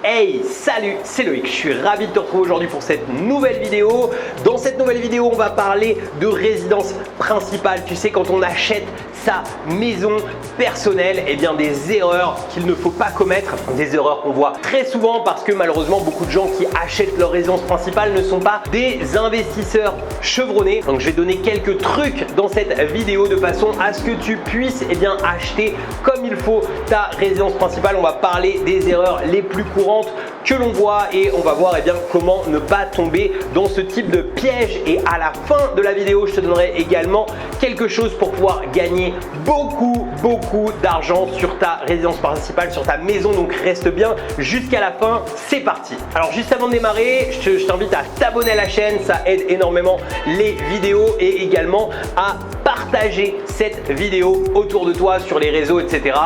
Hey, salut, c'est Loïc, je suis ravi de te retrouver aujourd'hui pour cette nouvelle vidéo. Dans cette nouvelle vidéo, on va parler de résidence principale. Tu sais, quand on achète sa maison personnelle, eh bien des erreurs qu'il ne faut pas commettre, des erreurs qu'on voit très souvent parce que malheureusement beaucoup de gens qui achètent leur résidence principale ne sont pas des investisseurs chevronnés. Donc je vais donner quelques trucs dans cette vidéo de façon à ce que tu puisses acheter comme il faut ta résidence principale. On va parler des erreurs les plus courantes que l'on voit et on va voir comment ne pas tomber dans ce type de piège. Et à la fin de la vidéo, je te donnerai également quelque chose pour pouvoir gagner beaucoup d'argent sur ta résidence principale, sur ta maison. Donc reste bien jusqu'à la fin, c'est parti. Alors juste avant de démarrer, je t'invite à t'abonner à la chaîne, ça aide énormément les vidéos, et également à partager cette vidéo autour de toi sur les réseaux, etc.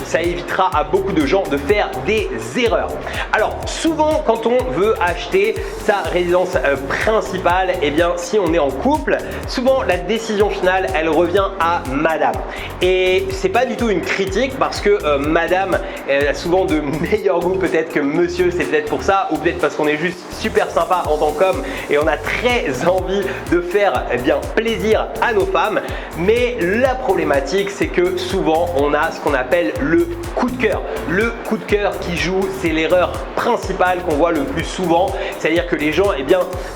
Ça évitera à beaucoup de gens de faire des erreurs. Alors souvent quand on veut acheter sa résidence principale, si on est en couple, souvent la décision finale elle revient à madame. Et c'est pas du tout une critique parce que madame elle a souvent de meilleurs goûts peut-être que monsieur, c'est peut-être pour ça, ou peut-être parce qu'on est juste super sympa en tant qu'homme et on a très envie de faire plaisir à nos femmes. Mais la problématique c'est que souvent on a ce qu'on appelle le coup de cœur. Le coup de cœur qui joue, c'est l'erreur principale qu'on voit le plus souvent. C'est-à-dire que les gens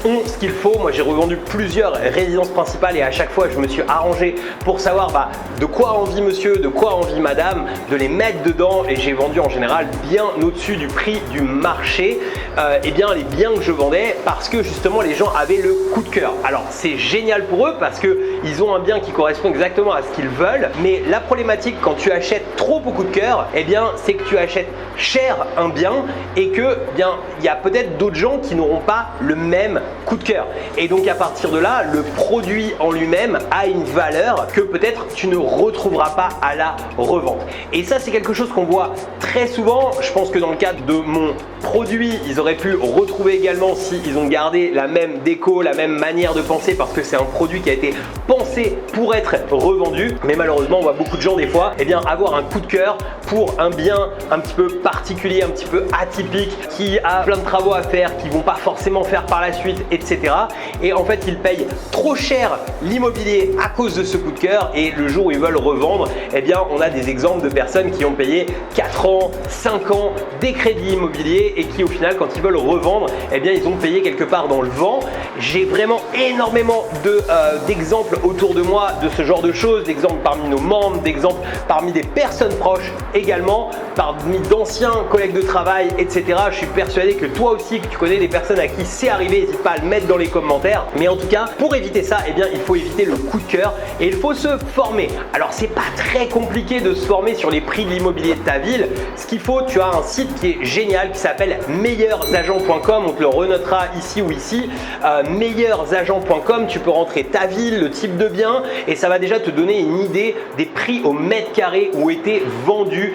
ont ce qu'il faut. Moi j'ai revendu plusieurs résidences principales et à chaque fois je me suis arrangé pour savoir de quoi a envie monsieur, de quoi a envie madame, de les mettre dedans, et j'ai vendu en général bien au-dessus du prix du marché les biens que je vendais parce que justement les gens avaient le coup de cœur. Alors c'est génial pour eux parce qu'ils ont un bien qui correspond exactement à ce qu'ils veulent, mais la problématique quand tu achètes trop au coup de cœur, c'est que tu achètes cher un bien et que il y a peut-être d'autres gens qui n'auront pas le même coup de cœur, et donc à partir de là le produit en lui-même a une valeur que peut-être tu ne retrouveras pas à la revente. Et ça c'est quelque chose qu'on voit très souvent. Je pense que dans le cadre de mon produit ils auraient pu retrouver également si ils ont gardé la même déco, la même manière de penser, parce que c'est un produit qui a été pensé pour être revendu. Mais malheureusement on voit beaucoup de gens des fois avoir un coup de cœur pour un bien un petit peu particulier, un petit peu atypique, qui a plein de travaux à faire, qui vont pas forcément faire par la suite, etc. Et en fait ils payent trop cher l'immobilier à cause de ce coup de cœur, et le jour où ils veulent revendre, on a des exemples de personnes qui ont payé 4 ans, 5 ans des crédits immobiliers et qui au final quand ils veulent revendre, ils ont payé quelque part dans le vent. J'ai vraiment énormément d'exemples autour de moi de ce genre de choses, d'exemples parmi nos membres, d'exemples parmi des personnes proches également, parmi d'anciens collègues de travail, etc. Je suis persuadé que toi aussi, que tu connais des personnes à qui c'est arrivé, n'hésite pas à le mettre dans les commentaires. Mais en tout cas, pour éviter ça, il faut éviter le coup de cœur et il faut se former. Alors c'est pas très compliqué de se former sur les prix de l'immobilier de ta ville. Ce qu'il faut, tu as un site qui est génial qui s'appelle meilleursagents.com, on te le renotera ici ou ici. Meilleursagents.com, tu peux rentrer ta ville, le type de bien, et ça va déjà te donner une idée des prix au mètre carré où étaient vendus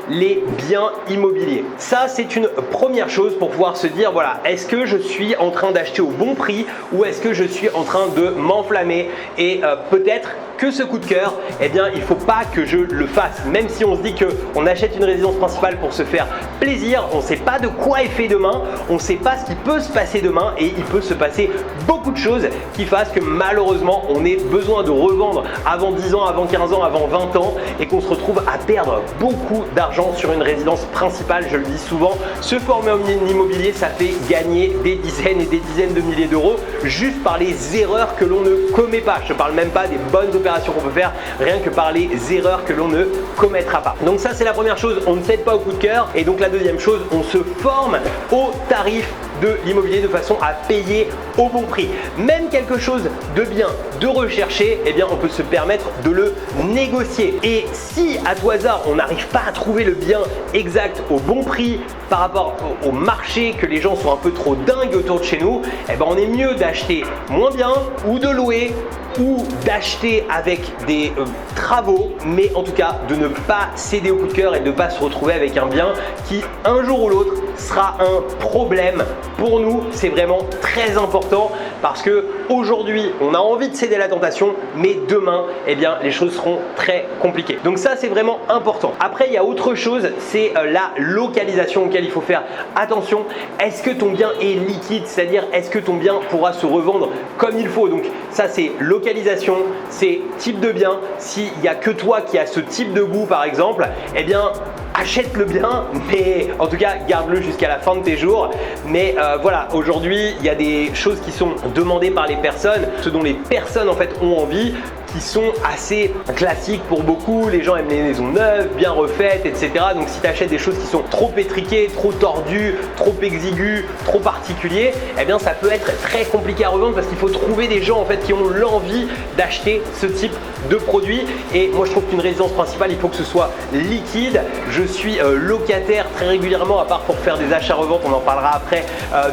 les biens immobiliers. Ça c'est une première chose pour pouvoir se dire voilà, est-ce que je suis en train d'acheter au bon prix ou est-ce que je suis en train de m'enflammer, et peut-être que ce coup de cœur, il faut pas que je le fasse. Même si on se dit qu'on achète une résidence principale pour se faire plaisir, on ne sait pas de quoi est fait demain, on ne sait pas ce qui peut se passer demain, et il peut se passer beaucoup de choses qui fassent que malheureusement on ait besoin de revendre avant 10 ans, avant 15 ans, avant 20 ans, et qu'on se retrouve à perdre beaucoup d'argent sur une résidence principale. Je le dis souvent, se former en immobilier ça fait gagner des dizaines et des dizaines de milliers d'euros juste par les erreurs que l'on ne commet pas. Je ne parle même pas des bonnes opérations qu'on peut faire, rien que par les erreurs que l'on ne commettra pas. Donc ça c'est la première chose, on ne cède pas au coup de cœur. Et donc la deuxième chose, on se forme au tarif de l'immobilier de façon à payer au bon prix. Même quelque chose de bien, de recherché, on peut se permettre de le négocier. Et si à tout hasard on n'arrive pas à trouver le bien exact au bon prix par rapport au marché, que les gens sont un peu trop dingues autour de chez nous, on est mieux d'acheter moins bien ou de louer ou d'acheter avec des travaux, mais en tout cas de ne pas céder au coup de cœur et de ne pas se retrouver avec un bien qui un jour ou l'autre sera un problème pour nous. C'est vraiment très important parce que aujourd'hui, on a envie de céder à la tentation, mais demain, eh bien, les choses seront très compliquées. Donc ça, c'est vraiment important. Après, il y a autre chose, c'est la localisation auquel il faut faire attention. Est-ce que ton bien est liquide, c'est-à-dire est-ce que ton bien pourra se revendre comme il faut? Donc ça, c'est localisation, c'est type de bien. S'il n'y a que toi qui as ce type de goût, par exemple, eh bien, achète-le bien, mais en tout cas, garde-le jusqu'à la fin de tes jours. Mais voilà, aujourd'hui, il y a des choses qui sont demandées par les personnes, ce dont les personnes en fait ont envie, qui sont assez classiques pour beaucoup. Les gens aiment les maisons neuves, bien refaites, etc. Donc si tu achètes des choses qui sont trop étriquées, trop tordues, trop exiguës, trop particuliers, eh bien ça peut être très compliqué à revendre parce qu'il faut trouver des gens en fait qui ont l'envie d'acheter ce type de produit. Et moi je trouve qu'une résidence principale, il faut que ce soit liquide. Je suis locataire très régulièrement, à part pour faire des achats-reventes, on en parlera après,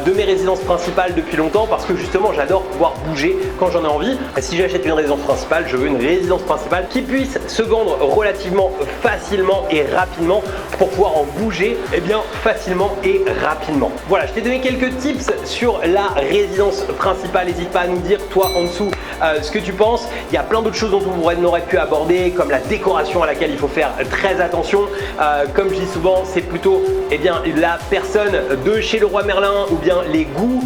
de mes résidences principales depuis longtemps parce que justement j'adore pouvoir bouger quand j'en ai envie. Et si j'achète une résidence principale, je veux une résidence principale qui puisse se vendre relativement facilement et rapidement pour pouvoir en bouger bien facilement et rapidement. Voilà, je t'ai donné quelques tips sur la résidence principale. N'hésite pas à nous dire toi en dessous ce que tu penses. Il y a plein d'autres choses dont on aurait pu aborder, comme la décoration à laquelle il faut faire très attention. Comme je dis souvent, c'est plutôt la personne de chez Leroy Merlin ou bien les goûts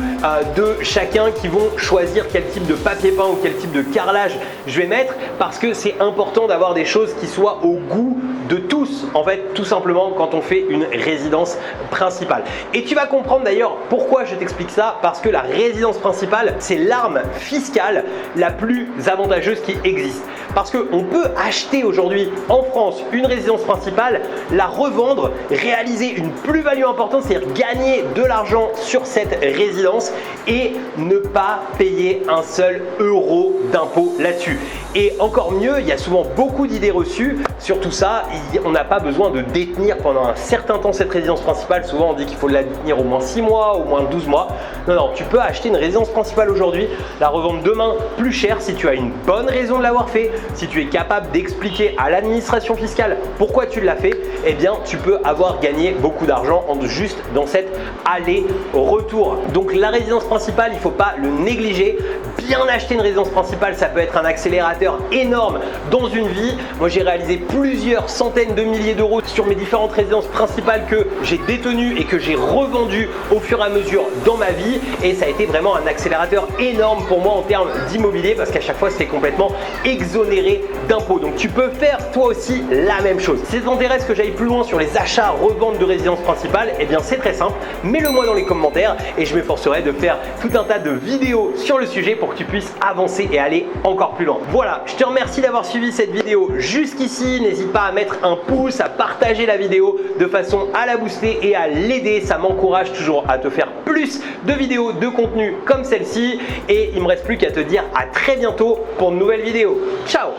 de chacun qui vont choisir quel type de papier peint ou quel type de carrelage je vais mettre, parce que c'est important d'avoir des choses qui soient au goût de tous, en fait, tout simplement quand on fait une résidence principale. Et tu vas comprendre d'ailleurs pourquoi je t'explique ça, parce que la résidence principale, c'est l'arme fiscale la plus avantageuse qui existe. Parce qu'on peut acheter aujourd'hui en France une résidence principale, la revendre, réaliser une plus-value importante, c'est-à-dire gagner de l'argent sur cette résidence et ne pas payer un seul euro d'impôt là-dessus. Et encore mieux, il y a souvent beaucoup d'idées reçues sur tout ça. On n'a pas besoin de détenir pendant un certain temps cette résidence principale. Souvent, on dit qu'il faut la détenir au moins 6 mois, au moins 12 mois. Non, non, tu peux acheter une résidence principale aujourd'hui, la revendre demain plus cher si tu as une bonne raison de l'avoir fait, si tu es capable d'expliquer à l'administration fiscale pourquoi tu l'as fait, eh bien, tu peux avoir gagné beaucoup d'argent juste dans cet aller-retour. Donc, la résidence principale, il ne faut pas le négliger. Bien acheter une résidence principale, ça peut être un accélérateur énorme dans une vie. Moi, j'ai réalisé plusieurs centaines de milliers d'euros sur mes différentes résidences principales que j'ai détenues et que j'ai revendues au fur et à mesure dans ma vie. Et ça a été vraiment un accélérateur énorme pour moi en termes d'immobilier parce qu'à chaque fois, c'était complètement exonéré d'impôts. Donc, tu peux faire toi aussi la même chose. Si ça t'intéresse que j'aille plus loin sur les achats, reventes de résidences principales, eh bien, c'est très simple. Mets-le moi dans les commentaires et je m'efforcerai de faire tout un tas de vidéos sur le sujet pour que tu puisses avancer et aller encore plus loin. Voilà, je te remercie d'avoir suivi cette vidéo jusqu'ici. N'hésite pas à mettre un pouce, à partager la vidéo de façon à la booster et à l'aider. Ça m'encourage toujours à te faire plus de vidéos, de contenu comme celle-ci. Et il ne me reste plus qu'à te dire à très bientôt pour de nouvelles vidéos. Ciao!